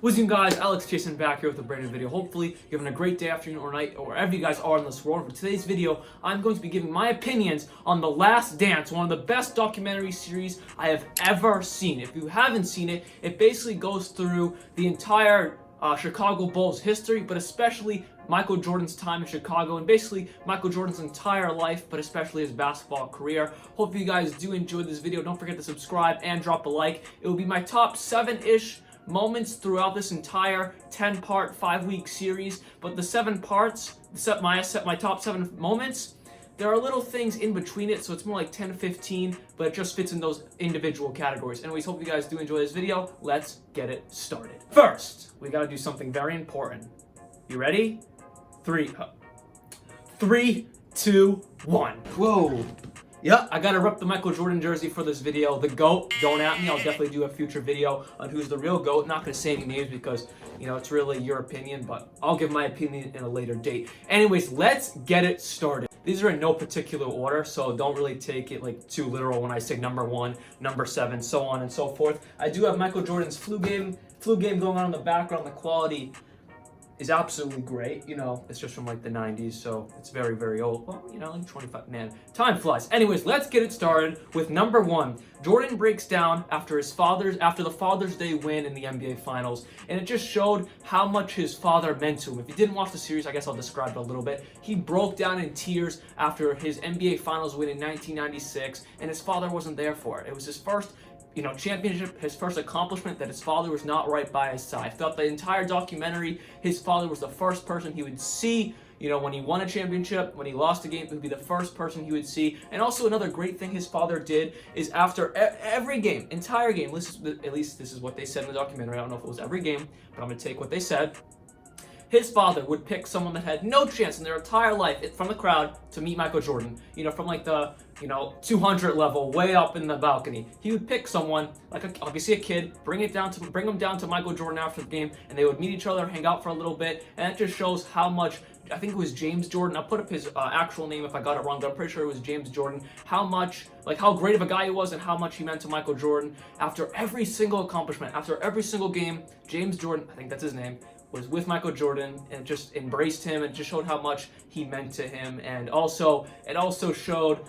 What's up, guys? Alex Jason back here with a brand new video. Hopefully you're having a great day, afternoon, or night, or wherever you guys are in this world. For today's video, I'm going to be giving my opinions on The Last Dance, one of the best documentary series I have ever seen. If you haven't seen it, it basically goes through the entire Chicago Bulls history, but especially Michael Jordan's time in Chicago, and basically Michael Jordan's entire life, but especially his basketball career. Hope you guys do enjoy this video. Don't forget to subscribe and drop a like. It will be my top 7-ish moments throughout this entire 10-part 5-week series, but the 7 parts, my top 7 moments, there are little things in between it, so it's more like 10 to 15, but it just fits in those individual categories. Anyways, hope you guys do enjoy this video. Let's get it started. First, we gotta do something very important. You ready? 3, 2, 1. Whoa. Yeah, I gotta rep the Michael Jordan jersey for this video. The GOAT, don't at me. I'll definitely do a future video on who's the real GOAT. Not gonna say any names because, you know, it's really your opinion, but I'll give my opinion in a later date. Anyways, let's get it started. These are in no particular order, so don't really take it like too literal when I say number 1, number 7, so on and so forth. I do have Michael Jordan's flu game going on in the background. The quality is absolutely great. You know, it's just from like the 90s, so it's very, very old. Well, you know, like 25, man, time flies. Anyways, let's get it started with number 1. Jordan breaks down after the Father's Day win in the NBA Finals, and it just showed how much his father meant to him. If you didn't watch the series, I guess I'll describe it a little bit. He broke down in tears after his NBA Finals win in 1996, and his father wasn't there for it. It was his first championship, his first accomplishment that his father was not right by his side. Throughout the entire documentary, his father was the first person he would see. You know, when he won a championship, when he lost a game, it would be the first person he would see. And also another great thing his father did is after every game, entire game, at least this is what they said in the documentary. I don't know if it was every game, but I'm going to take what they said. His father would pick someone that had no chance in their entire life from the crowd to meet Michael Jordan. You know, from like the 200 level, way up in the balcony. He would pick someone, like obviously a kid, bring him down to Michael Jordan after the game, and they would meet each other, hang out for a little bit, and that just shows how much. I think it was James Jordan. I'll put up his actual name if I got it wrong, but I'm pretty sure it was James Jordan. How great of a guy he was and how much he meant to Michael Jordan. After every single accomplishment, after every single game, James Jordan, I think that's his name, was with Michael Jordan and just embraced him and just showed how much he meant to him. And also, it also showed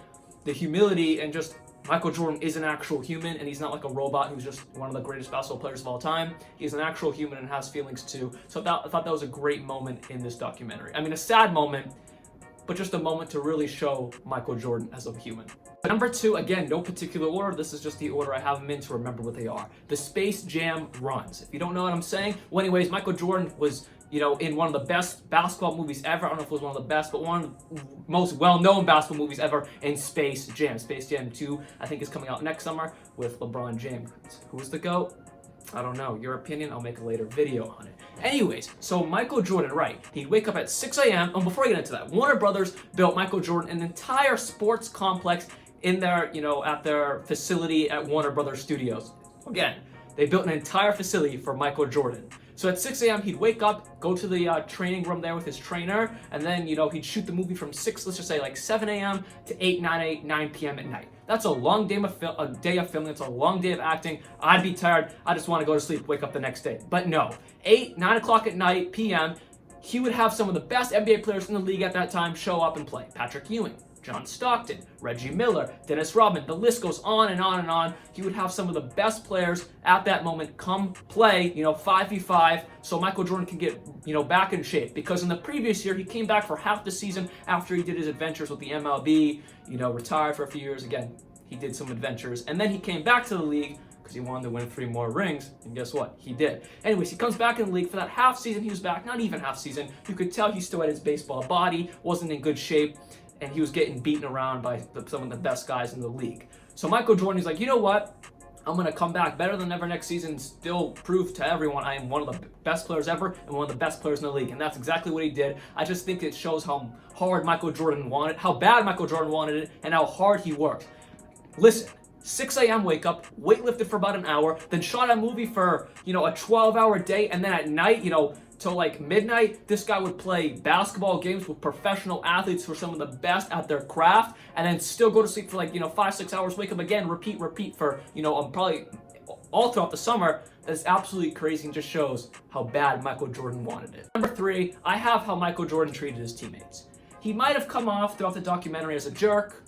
the humility and just Michael Jordan is an actual human, and he's not like a robot who's just one of the greatest basketball players of all time. He's an actual human and has feelings too. So I thought that was a great moment in this documentary. I mean, a sad moment, but just a moment to really show Michael Jordan as a human. Number 2, again, no particular order. This is just the order I have them in to remember what they are. The Space Jam runs. If you don't know what I'm saying, well, anyways, Michael Jordan was, in one of the best basketball movies ever. I don't know if it was one of the best, but one of the most well-known basketball movies ever in Space Jam. Space Jam 2, I think, is coming out next summer with LeBron James. Who's the GOAT? I don't know. Your opinion, I'll make a later video on it. Anyways, so Michael Jordan, right, he'd wake up at 6 a.m. And before I get into that, Warner Brothers built Michael Jordan an entire sports complex in their, at their facility at Warner Brothers Studios. Again, they built an entire facility for Michael Jordan. So at 6 a.m., he'd wake up, go to the training room there with his trainer, and then, he'd shoot the movie from 6, let's just say like 7 a.m. to 9 p.m. at night. That's a long day of filming. It's a long day of acting. I'd be tired. I just want to go to sleep, wake up the next day. But no, 9 o'clock at night, p.m., he would have some of the best NBA players in the league at that time show up and play. Patrick Ewing, John Stockton, Reggie Miller, Dennis Rodman, the list goes on and on and on. He would have some of the best players at that moment come play, 5v5, so Michael Jordan can get, back in shape. Because in the previous year, he came back for half the season after he did his adventures with the MLB, retired for a few years. Again, he did some adventures, and then he came back to the league because he wanted to win 3 more rings, and guess what? He did. Anyways, he comes back in the league. For that half season, he was back, not even half season. You could tell he still had his baseball body, wasn't in good shape, and he was getting beaten around by some of the best guys in the league. So Michael Jordan, he's like, you know what? I'm going to come back better than ever next season, still prove to everyone I am one of the best players ever and one of the best players in the league. And that's exactly what he did. I just think it shows how hard Michael Jordan wanted, how bad Michael Jordan wanted it, and how hard he worked. Listen, 6 a.m. wake up, weightlifted for about an hour, then shot a movie for, a 12-hour day, and then at night, till like midnight, this guy would play basketball games with professional athletes who are some of the best at their craft, and then still go to sleep for like, 5-6 hours, wake up again, repeat for, probably all throughout the summer, That's absolutely crazy and just shows how bad Michael Jordan wanted it. Number 3, I have how Michael Jordan treated his teammates. He might have come off throughout the documentary as a jerk.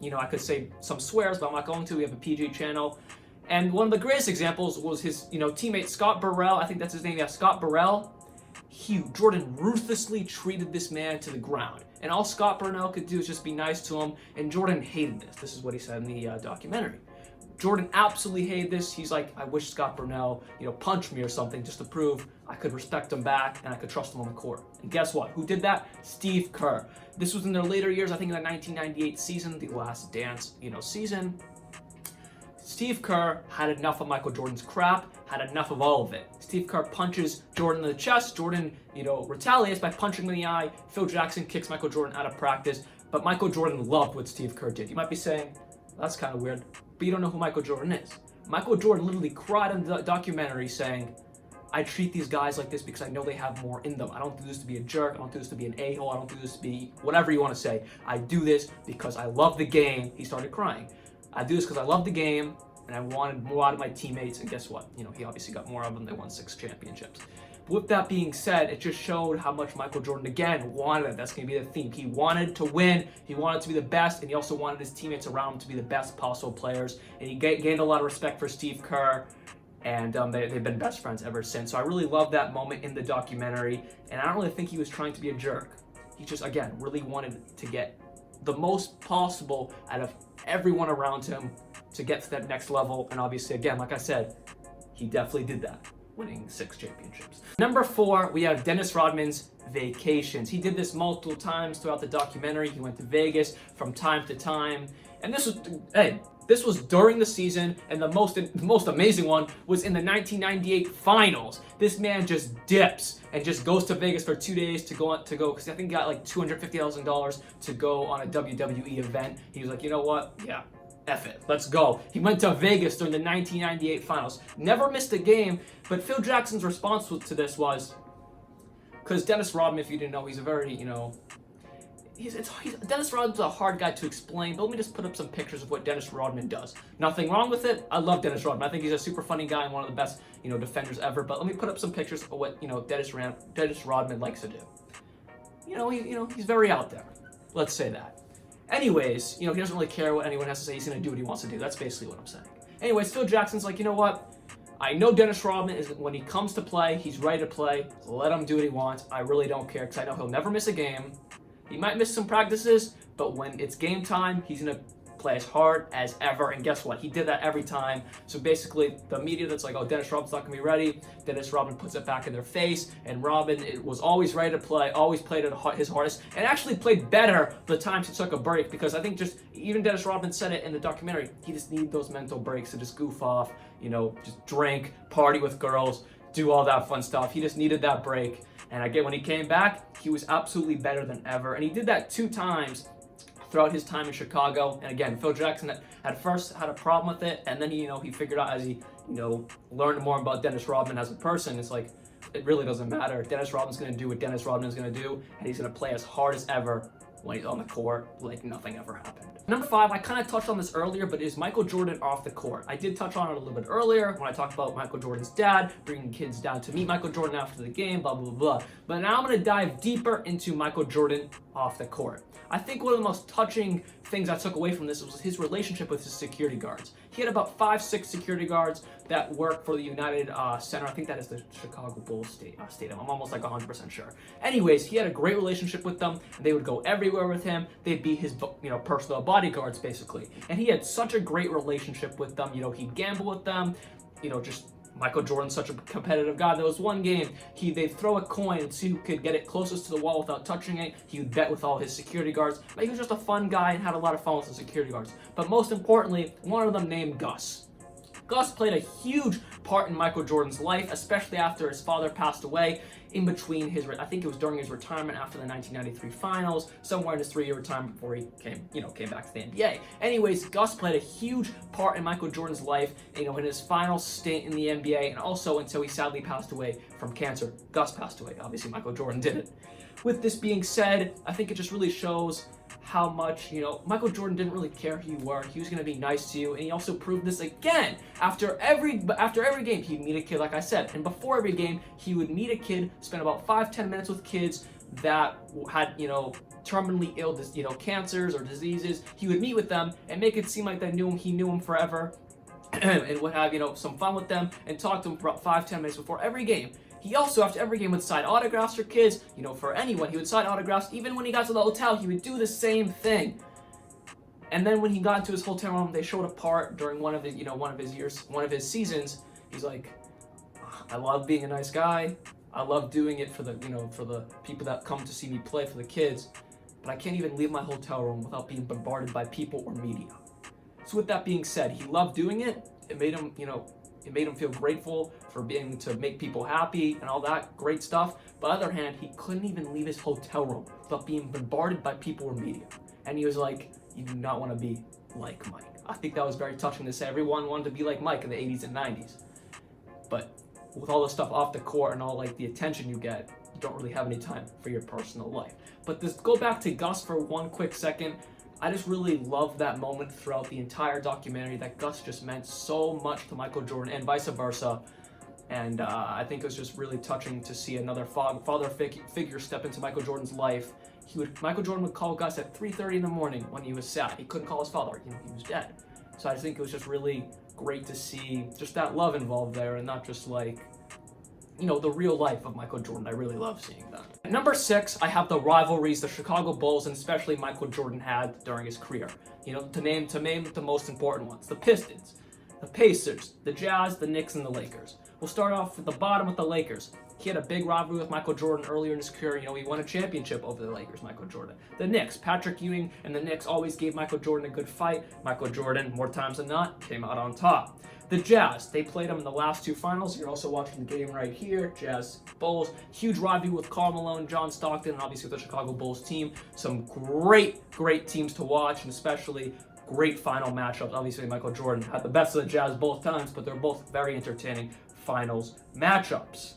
You know, I could say some swears, but I'm not going to. We have a PG channel. And one of the greatest examples was his, teammate Scott Burrell. I think that's his name. Yeah, Scott Burrell. Jordan ruthlessly treated this man to the ground. And all Scott Burrell could do is just be nice to him. And Jordan hated this. This is what he said in the documentary. Jordan absolutely hated this. He's like, I wish Scott Burrell, punched me or something just to prove I could respect him back and I could trust him on the court. And guess what? Who did that? Steve Kerr. This was in their later years, I think in the 1998 season, the Last Dance, season. Steve Kerr had enough of Michael Jordan's crap, had enough of all of it. Steve Kerr punches Jordan in the chest. Jordan, retaliates by punching him in the eye. Phil Jackson kicks Michael Jordan out of practice. But Michael Jordan loved what Steve Kerr did. You might be saying, that's kind of weird, but you don't know who Michael Jordan is. Michael Jordan literally cried in the documentary saying, I treat these guys like this because I know they have more in them. I don't do this to be a jerk. I don't do this to be an a-hole. I don't do this to be whatever you want to say. I do this because I love the game. He started crying. I do this because I love the game and I wanted more out of my teammates. And guess what? He obviously got more of them. They won 6 championships. But with that being said, it just showed how much Michael Jordan, again, wanted it. That's going to be the theme. He wanted to win. He wanted to be the best. And he also wanted his teammates around him to be the best possible players. And he gained a lot of respect for Steve Kerr. And they've been best friends ever since. So I really love that moment in the documentary. And I don't really think he was trying to be a jerk. He just, again, really wanted to get the most possible out of everyone around him to get to that next level. And obviously, again, like I said, he definitely did that, winning 6 championships. Number 4, we have Dennis Rodman's vacations. He did this multiple times throughout the documentary. He went to Vegas from time to time. And this was during the season, and the most amazing one was in the 1998 finals. This man just dips and just goes to Vegas for 2 days to go because I think he got like $250,000 to go on a WWE event. He was like, you know what? Yeah, F it, let's go. He went to Vegas during the 1998 finals. Never missed a game, but Phil Jackson's response to this was, because Dennis Rodman, if you didn't know, he's a very, Dennis Rodman's a hard guy to explain, but let me just put up some pictures of what Dennis Rodman does. Nothing wrong with it. I love Dennis Rodman. I think he's a super funny guy and one of the best, defenders ever. But let me put up some pictures of what, Dennis Rodman likes to do. He's very out there. Let's say that. Anyways, he doesn't really care what anyone has to say. He's going to do what he wants to do. That's basically what I'm saying. Anyways, Phil Jackson's like, you know what? I know Dennis Rodman is, when he comes to play, he's ready to play. Let him do what he wants. I really don't care because I know he'll never miss a game. He might miss some practices, but when it's game time, he's going to play as hard as ever. And guess what? He did that every time. So basically, the media that's like, oh, Dennis Rodman's not going to be ready, Dennis Rodman puts it back in their face. And Rodman was always ready to play, always played at his hardest, and actually played better the times he took a break. Because I think even Dennis Rodman said it in the documentary, he just needed those mental breaks to just goof off, just drink, party with girls, do all that fun stuff. He just needed that break. And again, when he came back, he was absolutely better than ever. And he did that 2 times throughout his time in Chicago. And again, Phil Jackson at first had a problem with it. And then, he figured out as he, learned more about Dennis Rodman as a person, it's like, it really doesn't matter. Dennis Rodman's going to do what Dennis Rodman is going to do. And he's going to play as hard as ever when he's on the court, like nothing ever happened. Number 5, I kind of touched on this earlier, but is Michael Jordan off the court? I did touch on it a little bit earlier when I talked about Michael Jordan's dad, bringing kids down to meet Michael Jordan after the game, blah, blah, blah. But now I'm going to dive deeper into Michael Jordan off the court. I think one of the most touching things I took away from this was his relationship with his security guards. He had about 5-6 security guards that work for the United Center. I think that is the Chicago Bulls stadium. I'm almost like 100% sure. Anyways, he had a great relationship with them. They would go everywhere with him. They'd be his, personal bodyguards basically. And he had such a great relationship with them. He'd gamble with them. Just Michael Jordan's such a competitive guy. There was one game, they'd throw a coin and see who could get it closest to the wall without touching it. He would bet with all his security guards. But he was just a fun guy and had a lot of fun with the security guards. But most importantly, one of them named Gus. Gus played a huge part in Michael Jordan's life, especially after his father passed away. In between I think it was during his retirement after the 1993 finals, somewhere in his 3-year retirement before he came back to the NBA. Anyways, Gus played a huge part in Michael Jordan's life, in his final stint in the NBA, and also until he sadly passed away from cancer. Gus passed away. Obviously, Michael Jordan didn't. With this being said, I think it just really shows how much, Michael Jordan didn't really care who you were. He was going to be nice to you, and he also proved this again. After every game, he'd meet a kid, like I said, and before every game, he would meet a kid, spend about 5-10 minutes with kids that had, terminally ill, cancers or diseases. He would meet with them and make it seem like he knew him forever, and would have, some fun with them and talk to them for about 5-10 minutes before every game. He also, after every game, would sign autographs for kids, for anyone. He would sign autographs. Even when he got to the hotel, he would do the same thing. And then when he got into his hotel room, they showed a part during one of his seasons. He's like, I love being a nice guy. I love doing it for the people that come to see me play, for the kids. But I can't even leave my hotel room without being bombarded by people or media. So with that being said, he loved doing it. It made him, it made him feel grateful for being able to make people happy and all that great stuff. But on the other hand, he couldn't even leave his hotel room without being bombarded by people or media. And he was like, you do not want to be like Mike. I think that was very touching to say. Everyone wanted to be like Mike in the 80s and 90s. But with all the stuff off the court and all the attention you get, you don't really have any time for your personal life. But just go back to Gus for one quick second. I just really love that moment throughout the entire documentary, that Gus just meant so much to Michael Jordan and vice versa. And I think it was just really touching to see another father figure step into Michael Jordan's life. Michael Jordan would call Gus at 3:30 in the morning when he was sad. He couldn't call his father, he was dead. So I just think it was just really great to see just that love involved there, and not just the real life of Michael Jordan. I really love seeing that. At number 6, I have the rivalries the Chicago Bulls and especially Michael Jordan had during his career. To name the most important ones: the Pistons, the Pacers, the Jazz, the Knicks, and the Lakers. We'll start off at the bottom with the Lakers. He had a big rivalry with Michael Jordan earlier in his career. He won a championship over the Lakers, Michael Jordan. The Knicks, Patrick Ewing and the Knicks always gave Michael Jordan a good fight. Michael Jordan, more times than not, came out on top. The Jazz, they played them in the last 2 finals. You're also watching the game right here, Jazz Bulls. Huge rivalry with Karl Malone, John Stockton, and obviously the Chicago Bulls team. Some great teams to watch, and especially great final matchups. Obviously, Michael Jordan had the best of the Jazz both times, but they're both very entertaining finals matchups.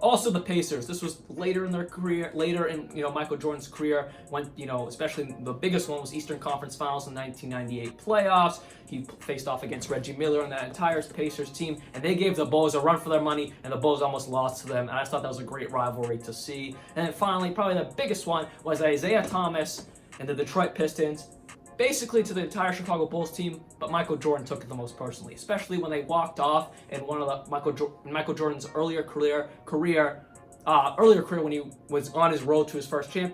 Also, the Pacers. This was later in their career, Michael Jordan's career, when, especially the biggest one was Eastern Conference Finals in 1998 playoffs. He faced off against Reggie Miller and that entire Pacers team, and they gave the Bulls a run for their money, and the Bulls almost lost to them, and I just thought that was a great rivalry to see. And then finally, probably the biggest one was Isaiah Thomas and the Detroit Pistons. Basically to the entire Chicago Bulls team, but Michael Jordan took it the most personally, especially when they walked off in one of the Michael Jordan's earlier career when he was on his road to his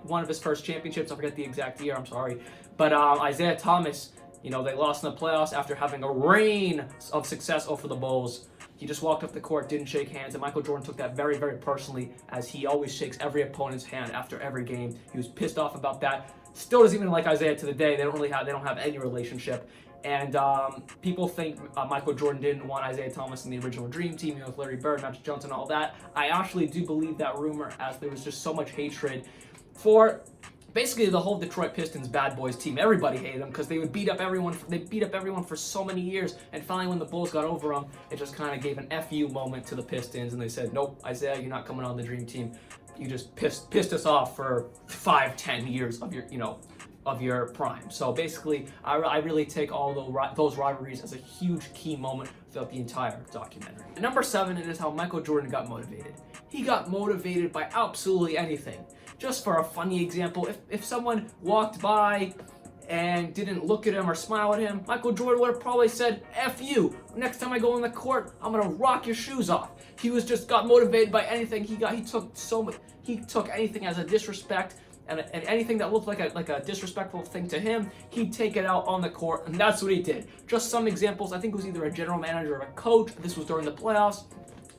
one of his first championships. I forget the exact year, I'm sorry. But Isaiah Thomas, they lost in the playoffs after having a reign of success over the Bulls. He just walked up the court, didn't shake hands, and Michael Jordan took that very, very personally, as he always shakes every opponent's hand after every game. He was pissed off about that. Still doesn't even like Isaiah to the day. They don't have any relationship. And people think Michael Jordan didn't want Isaiah Thomas in the original Dream Team, with Larry Bird, Magic Johnson, and all that. I actually do believe that rumor, as there was just so much hatred for basically the whole Detroit Pistons bad boys team. Everybody hated them because they would beat up everyone. They beat up everyone for so many years, and finally when the Bulls got over them, it just kind of gave an FU moment to the Pistons, and they said, nope, Isaiah, you're not coming on the Dream Team. You just pissed us off for 5-10 years of your prime. So basically, I really take all those rivalries as a huge key moment throughout the entire documentary. At number 7, it is how Michael Jordan got motivated. He got motivated by absolutely anything. Just for a funny example, if someone walked by and didn't look at him or smile at him, Michael Jordan would have probably said, F you. Next time I go on the court, I'm gonna rock your shoes off. He got motivated by anything. He took anything as a disrespect, and anything that looked like a disrespectful thing to him, he'd take it out on the court, and that's what he did. Just some examples. I think it was either a general manager or a coach. This was during the playoffs.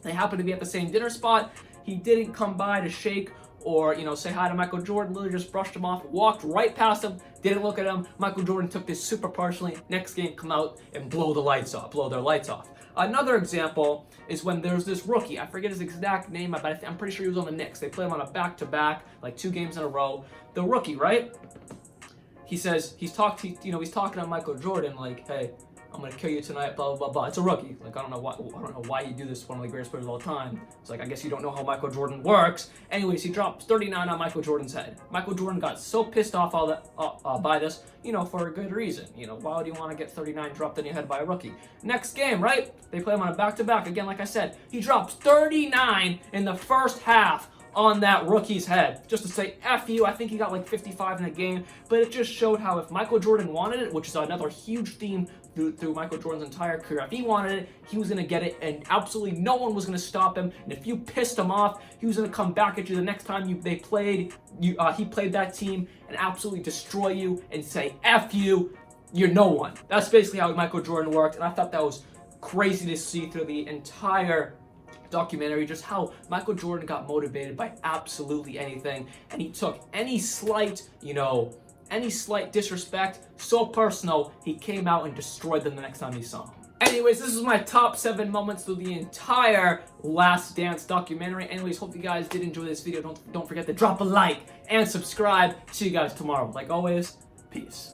They happened to be at the same dinner spot. He didn't come by to shake or say hi to Michael Jordan. Literally just brushed him off, walked right past him, didn't look at him. Michael Jordan took this super personally. Next game, come out and blow their lights off. Another example is when there's this rookie. I forget his exact name, but I'm pretty sure he was on the Knicks. They played him on a back-to-back, 2 games in a row. The rookie, right? He says he's talking to Michael Jordan, hey, I'm gonna kill you tonight, blah, blah, blah, blah. It's a rookie. Like, I don't know why you do this to one of the greatest players of all time. It's like, I guess you don't know how Michael Jordan works. Anyways, he drops 39 on Michael Jordan's head. Michael Jordan got so pissed off by this, for a good reason. Why would you want to get 39 dropped on your head by a rookie? Next game, right? They play him on a back-to-back. Again, like I said, he drops 39 in the first half on that rookie's head, just to say F you. I think he got like 55 in the game, but it just showed how if Michael Jordan wanted it, which is another huge theme through Michael Jordan's entire career, if he wanted it, he was going to get it, and absolutely no one was going to stop him. And if you pissed him off, he was going to come back at you the next time he played that team and absolutely destroy you and say F you, you're no one. That's basically how Michael Jordan worked, and I thought that was crazy to see through the entire documentary, just how Michael Jordan got motivated by absolutely anything, and he took any slight disrespect so personal, he came out and destroyed them the next time he saw him. Anyways, this is my top 7 moments through the entire Last Dance documentary. Anyways, hope you guys did enjoy this video. Don't forget to drop a like and subscribe. See you guys tomorrow. Like always, peace.